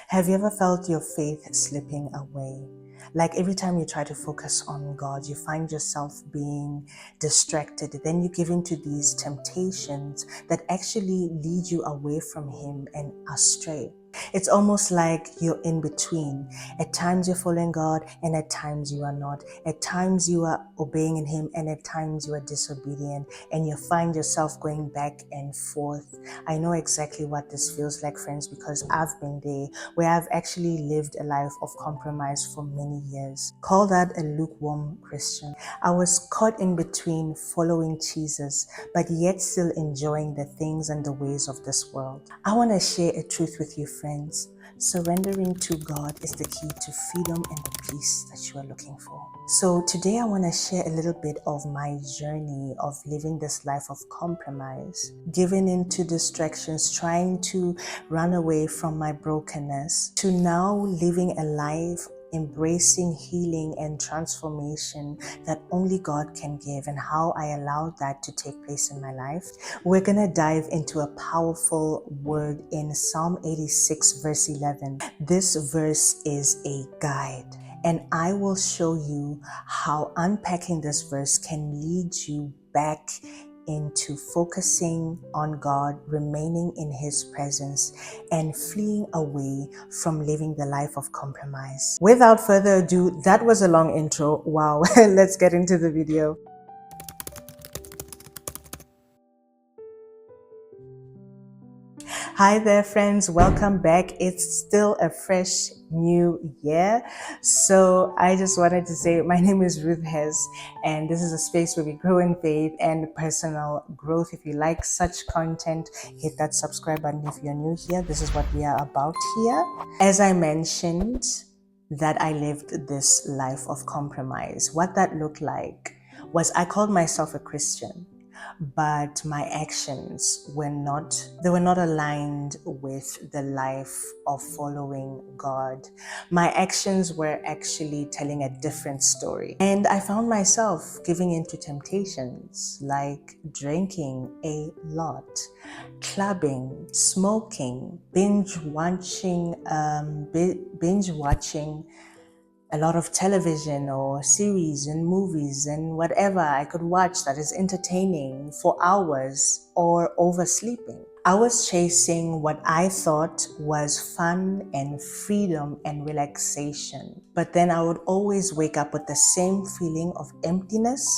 Have you ever felt your faith slipping away? Like every time you try to focus on God, you find yourself being distracted. Then you give into these temptations that actually lead you away from Him and astray. It's almost like you're in between. At times you're following God, and at times you are not. At times you are obeying in Him, and at times you are disobedient, and you find yourself going back and forth. I know exactly what this feels like, friends, because I've been there, where I've actually lived a life of compromise for many years. Call that a lukewarm Christian. I was caught in between following Jesus, but yet still enjoying the things and the ways of this world. I want to share a truth with you, friends. Surrendering to God is the key to freedom and the peace that you are looking for. So today I want to share a little bit of my journey of living this life of compromise, giving into distractions, trying to run away from my brokenness, to now living a life embracing healing and transformation that only God can give, and how I allowed that to take place in my life. We're going to dive into a powerful word in Psalm 86 verse 11. This verse is a guide, and I will show you how unpacking this verse can lead you back into focusing on God, remaining in His presence, and fleeing away from living the life of compromise. Without further ado, that was a long intro. Wow, let's get into the video. Hi there, friends. Welcome back. It's still a fresh new year. So I just wanted to say my name is Ruth Hess, and this is a space where we grow in faith and personal growth. If you like such content, hit that subscribe button. If you're new here, this is what we are about here. As I mentioned, that I lived this life of compromise. What that looked like was I called myself a Christian, but my actions were not aligned with the life of following God. My actions were actually telling a different story. And I found myself giving into temptations like drinking a lot, clubbing, smoking, binge watching a lot of television or series and movies and whatever I could watch that is entertaining for hours, or oversleeping. I was chasing what I thought was fun and freedom and relaxation. But then I would always wake up with the same feeling of emptiness,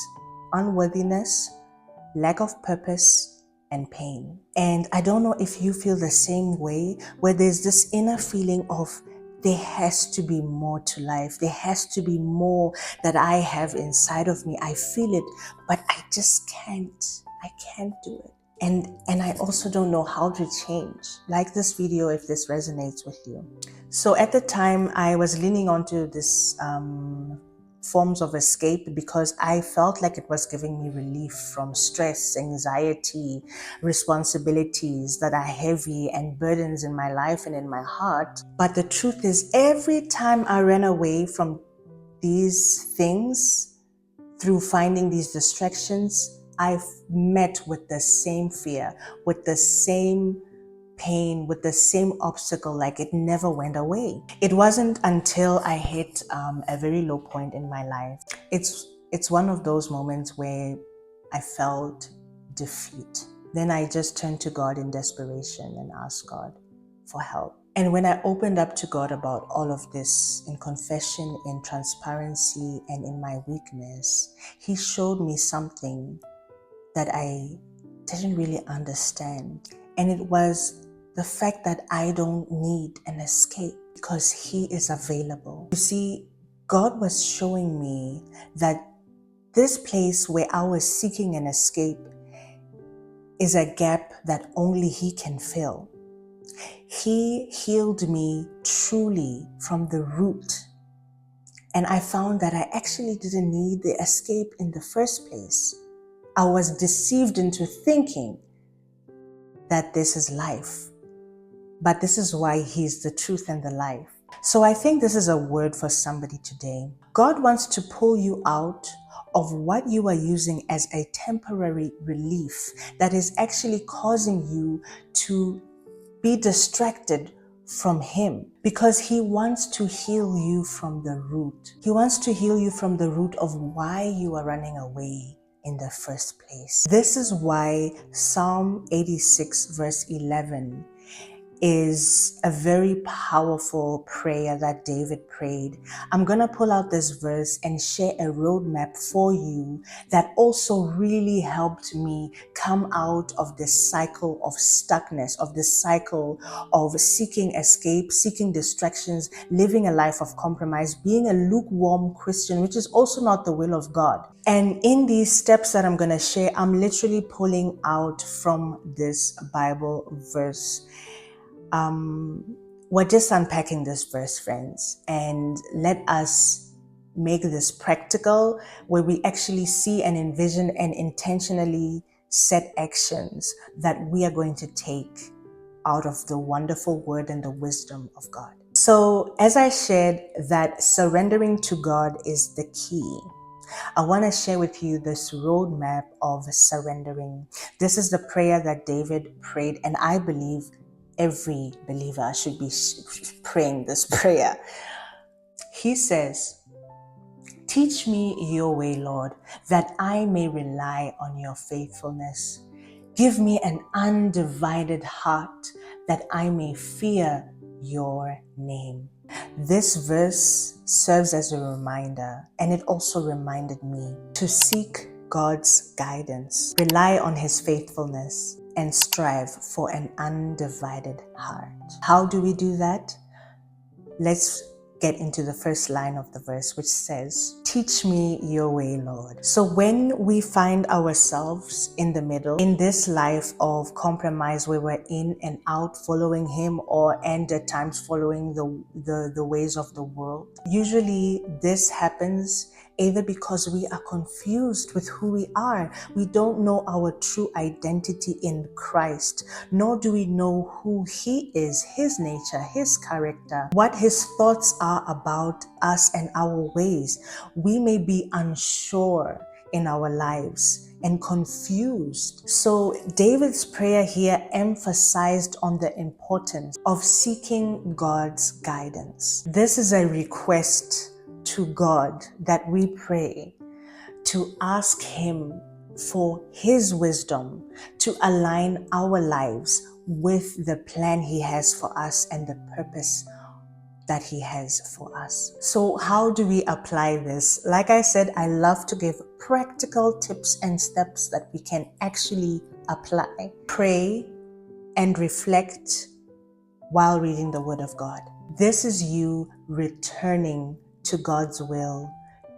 unworthiness, lack of purpose, and pain. And I don't know if you feel the same way, where there's this inner feeling of there has to be more to life. There has to be more that I have inside of me. I feel it, but I just can't. I can't do it. And I also don't know how to change. Like this video if this resonates with you. So at the time, I was leaning onto this forms of escape because I felt like it was giving me relief from stress, anxiety, responsibilities that are heavy and burdens in my life and in my heart. But the truth is, every time I ran away from these things through finding these distractions, I've met with the same fear, with the same pain, with the same obstacle, like it never went away. It wasn't until I hit a very low point in my life. It's one of those moments where I felt defeat. Then I just turned to God in desperation and asked God for help. And when I opened up to God about all of this in confession, in transparency, and in my weakness, He showed me something that I didn't really understand. And it was the fact that I don't need an escape because He is available. You see, God was showing me that this place where I was seeking an escape is a gap that only He can fill. He healed me truly from the root. And I found that I actually didn't need the escape in the first place. I was deceived into thinking that this is life. But this is why He's the truth and the life. So I think this is a word for somebody today. God wants to pull you out of what you are using as a temporary relief that is actually causing you to be distracted from Him. because he wants to heal you from the root. He wants to heal you from the root of why you are running away in the first place. This is why Psalm 86 verse 11 is a very powerful prayer that David prayed. I'm going to pull out this verse and share a roadmap for you that also really helped me come out of this cycle of stuckness, of this cycle of seeking escape, seeking distractions, living a life of compromise, being a lukewarm Christian, which is also not the will of God. And in these steps that I'm going to share, I'm literally pulling out from this Bible verse. We're just unpacking this verse, friends, and let us make this practical, where we actually see and envision and intentionally set actions that we are going to take out of the wonderful word and the wisdom of God. So, as I shared that surrendering to God is the key, I want to share with you this roadmap of surrendering. This is the prayer that David prayed, and I believe every believer should be praying this prayer. He says, "Teach me your way, Lord, that I may rely on your faithfulness. Give me an undivided heart that I may fear your name." This verse serves as a reminder, and it also reminded me to seek God's guidance, rely on his faithfulness, and strive for an undivided heart. How do we do that? Let's get into the first line of the verse, which says, "Teach me your way, Lord." So when we find ourselves in the middle, in this life of compromise, where we're in and out following him, and at times following the ways of the world, usually this happens either because we are confused with who we are. We don't know our true identity in Christ, nor do we know who he is, his nature, his character, what his thoughts are about us and our ways. We may be unsure in our lives and confused. So David's prayer here emphasized on the importance of seeking God's guidance. This is a request to God that we pray, to ask him for his wisdom to align our lives with the plan he has for us and the purpose that he has for us. So how do we apply this? Like I said, I love to give practical tips and steps that we can actually apply. Pray and reflect while reading the Word of God. This is you returning to God's will,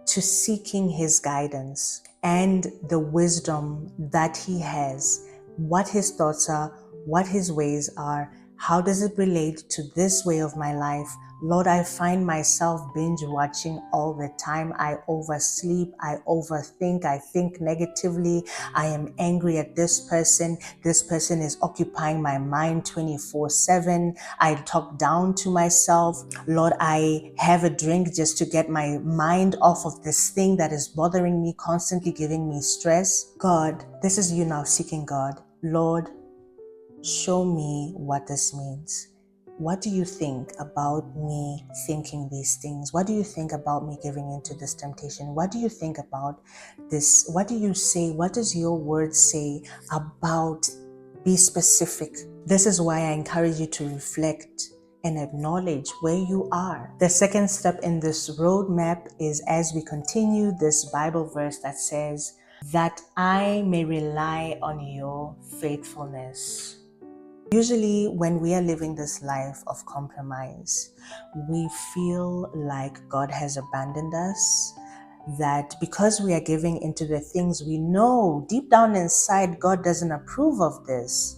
to seeking his guidance and the wisdom that he has, what his thoughts are, what his ways are, how does it relate to this way of my life. Lord, I find myself binge watching all the time. I oversleep, I overthink, I think negatively, I am angry at this person is occupying my mind 24/7. I talk down to myself. Lord, I have a drink just to get my mind off of this thing that is bothering me, constantly giving me stress. God, this is you now seeking God. Lord, show me what this means. What do you think about me thinking these things? What do you think about me giving into this temptation? What do you think about this? What do you say? What does your word say about? Be specific. This is why I encourage you to reflect and acknowledge where you are. The second step in this roadmap is, as we continue, this Bible verse that says, "That I may rely on your faithfulness." Usually when we are living this life of compromise, we feel like God has abandoned us, that because we are giving into the things we know deep down inside God doesn't approve of this,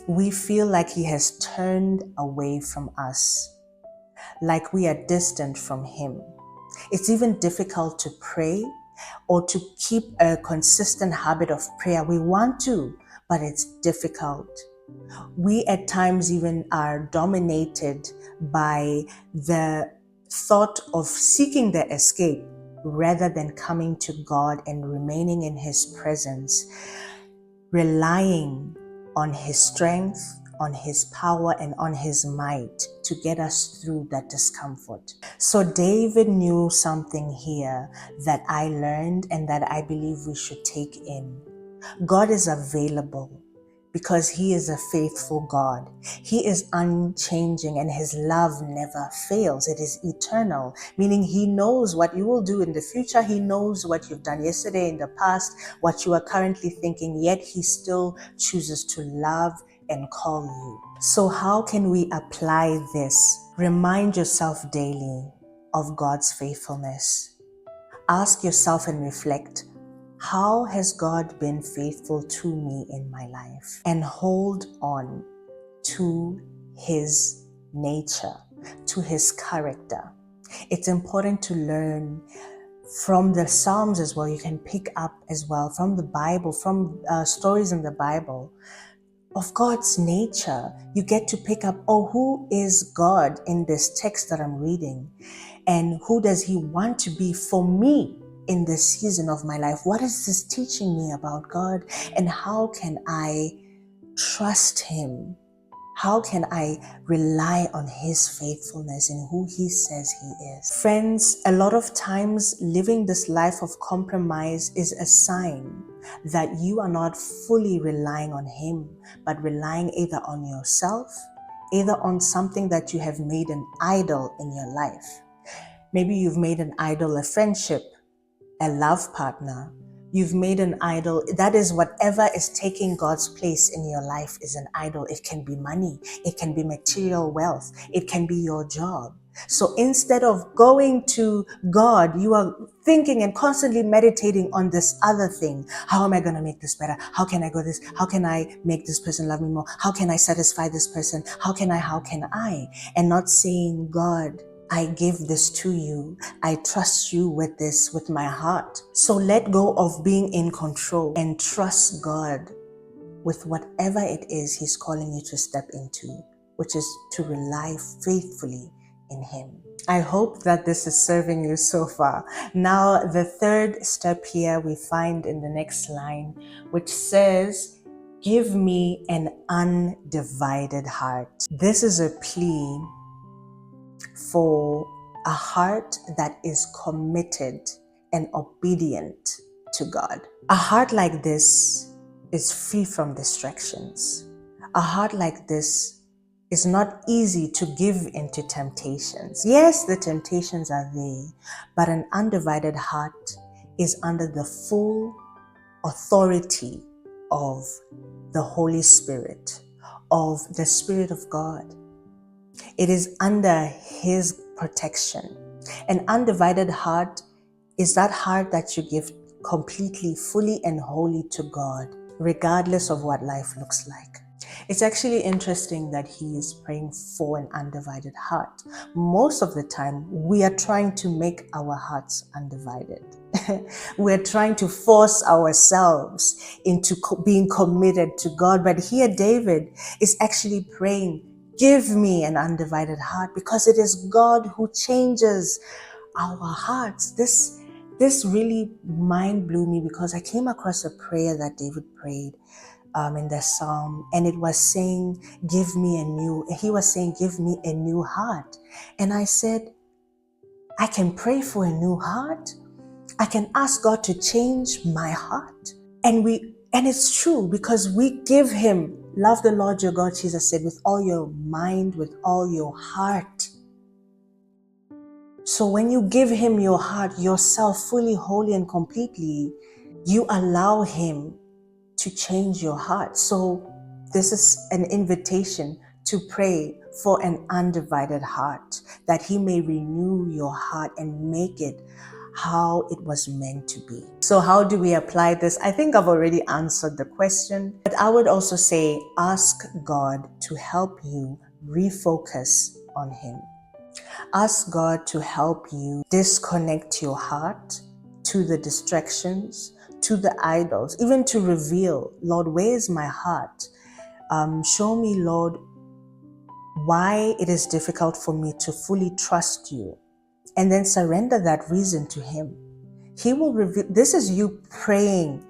we feel like he has turned away from us, like we are distant from him. It's even difficult to pray or to keep a consistent habit of prayer. We want to, but it's difficult. We at times even are dominated by the thought of seeking the escape rather than coming to God and remaining in his presence, relying on his strength, on His power and on His might to get us through that discomfort. So David knew something here that I learned and that I believe we should take in. God is available because He is a faithful God. He is unchanging and His love never fails. It is eternal, meaning He knows what you will do in the future. He knows what you've done yesterday, in the past, what you are currently thinking, yet He still chooses to love and call you. So how can we apply this? Remind yourself daily of God's faithfulness. Ask yourself and reflect, how has God been faithful to me in my life? And hold on to His nature, to His character. It's important to learn from the Psalms as well. You can pick up as well from the Bible, from stories in the Bible of God's nature. You get to pick up, oh, who is God in this text that I'm reading? And who does He want to be for me in this season of my life? What is this teaching me about God? And how can I trust Him? How can I rely on His faithfulness and who He says He is? Friends, a lot of times living this life of compromise is a sign that you are not fully relying on Him, but relying either on yourself, either on something that you have made an idol in your life. Maybe you've made an idol a friendship, a love partner. You've made an idol. That is whatever is taking God's place in your life is an idol. It can be money. It can be material wealth. It can be your job. So instead of going to God, you are thinking and constantly meditating on this other thing. How am I going to make this better? How can I go this? How can I make this person love me more? How can I satisfy this person? How can I? And not saying, God, I give this to you. I trust you with this, with my heart. So let go of being in control and trust God with whatever it is He's calling you to step into, which is to rely faithfully in Him. I hope that this is serving you so far. Now, the third step here we find in the next line, which says, give me an undivided heart. This is a plea for a heart that is committed and obedient to God. A heart like this is free from distractions. A heart like this is not easy to give into temptations. Yes, the temptations are there, but an undivided heart is under the full authority of the Holy Spirit, of the Spirit of God. It is under His protection. An undivided heart is that heart that you give completely, fully and wholly to God, regardless of what life looks like. It's actually interesting that He is praying for an undivided heart. Most of the time, we are trying to make our hearts undivided. We're trying to force ourselves into being committed to God. But here, David is actually praying, give me an undivided heart, because it is God who changes our hearts. This really mind blew me, because I came across a prayer that David prayed in the Psalm, and it was saying, he was saying, give me a new heart. And I said, I can pray for a new heart. I can ask God to change my heart. And it's true, because we give Him, love the Lord your God, Jesus said, with all your mind, with all your heart. So when you give Him your heart, yourself, fully, wholly, and completely, you allow Him to change your heart. So this is an invitation to pray for an undivided heart, that He may renew your heart and make it how it was meant to be. So how do we apply this? I think I've already answered the question, but I would also say, ask God to help you refocus on Him. Ask God to help you disconnect your heart to the distractions, to the idols, even to reveal, Lord, where is my heart? Show me, Lord, why it is difficult for me to fully trust you. And then surrender that reason to Him. He will reveal. This is you praying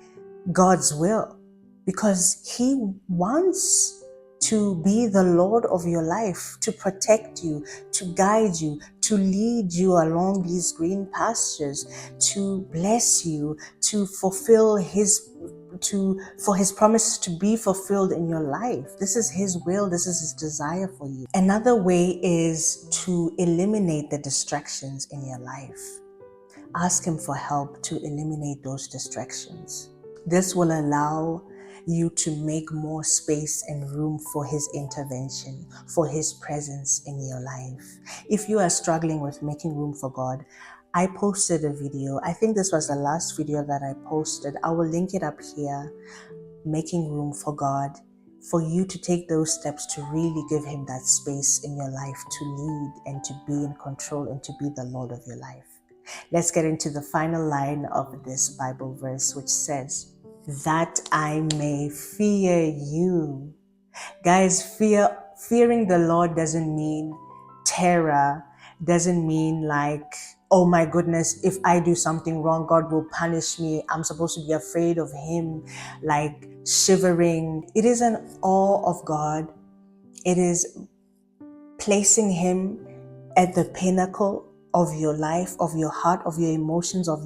God's will, because He wants to be the Lord of your life, to protect you, to guide you, to lead you along these green pastures, to bless you, to fulfill for his promises to be fulfilled in your life. This is his will, this is his desire for you. Another way is to eliminate the distractions in your life. Ask him for help to eliminate those distractions. This will allow you to make more space and room for his intervention, for his presence in your life. If you are struggling with making room for God, I posted a video. I think this was the last video that I posted. I will link it up here, making room for God, for you to take those steps to really give him that space in your life to lead and to be in control and to be the Lord of your life. Let's get into the final line of this Bible verse, which says, that I may fear you. Guys, fearing the Lord doesn't mean terror, doesn't mean like, oh my goodness, if I do something wrong, God will punish me. I'm supposed to be afraid of him, like shivering. It is an awe of God. It is placing him at the pinnacle of your life, of your heart, of your emotions, of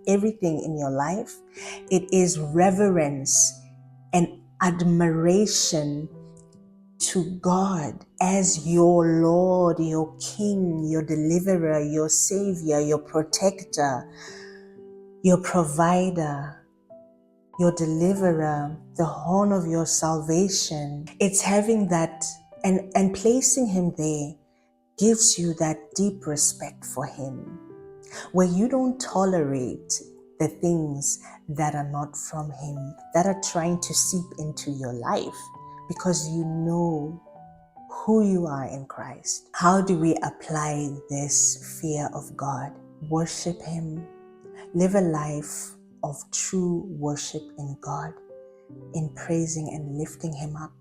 everything in your life. It is reverence and admiration to God as your Lord, your King, your deliverer, your Savior, your protector, your provider, your deliverer, the horn of your salvation. It's having that and placing him there gives you that deep respect for him, where you don't tolerate the things that are not from him, that are trying to seep into your life, because you know who you are in Christ. How do we apply this fear of God? Worship him. Live a life of true worship in God, in praising and lifting him up,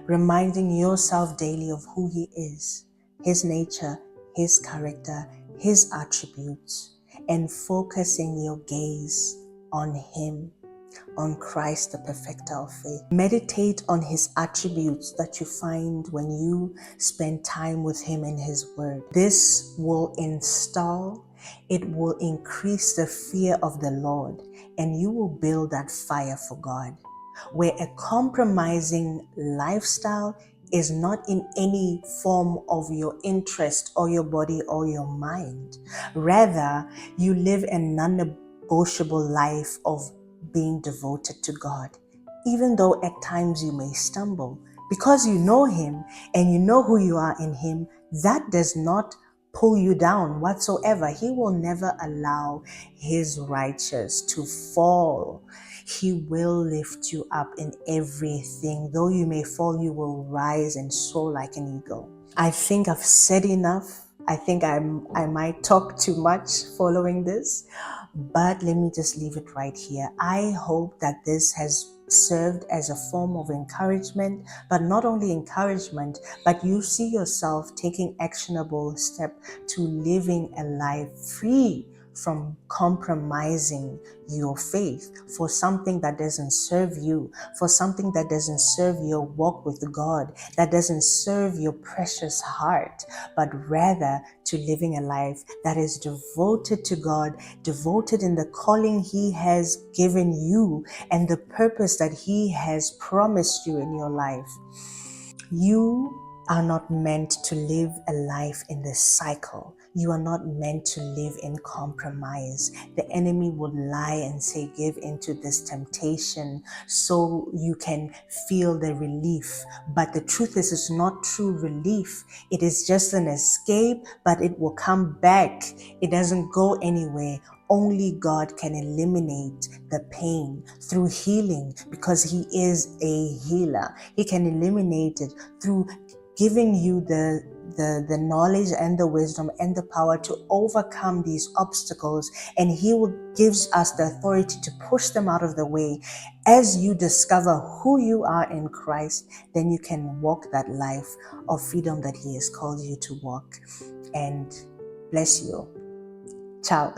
reminding yourself daily of who he is, his nature, his character, his attributes, and focusing your gaze on him, on Christ, the perfecter of faith. Meditate on his attributes that you find when you spend time with him in his word. This will it will increase the fear of the Lord, and you will build that fire for God, where a compromising lifestyle is not in any form of your interest or your body or your mind. Rather, you live a non-negotiable life of being devoted to God, even though at times you may stumble. Because you know him and you know who you are in him, that does not pull you down whatsoever. He will never allow his righteous to fall. He will lift you up in everything. Though you may fall, you will rise and soar like an eagle. I think I've said enough. I think I might talk too much following this, but let me just leave it right here. I hope that this has served as a form of encouragement, but not only encouragement, but you see yourself taking actionable step to living a life free from compromising your faith for something that doesn't serve you, for something that doesn't serve your walk with God, that doesn't serve your precious heart, but rather to living a life that is devoted to God, devoted in the calling he has given you and the purpose that he has promised you in your life. You are not meant to live a life in this cycle. You are not meant to live in compromise. The enemy would lie and say, give into this temptation so you can feel the relief. But the truth is, it's not true relief. It is just an escape, but it will come back. It doesn't go anywhere. Only God can eliminate the pain through healing, because he is a healer. He can eliminate it through giving you the knowledge and the wisdom and the power to overcome these obstacles, and he will gives us the authority to push them out of the way. As you discover who you are in Christ, then you can walk that life of freedom that he has called you to walk. And bless you. Ciao.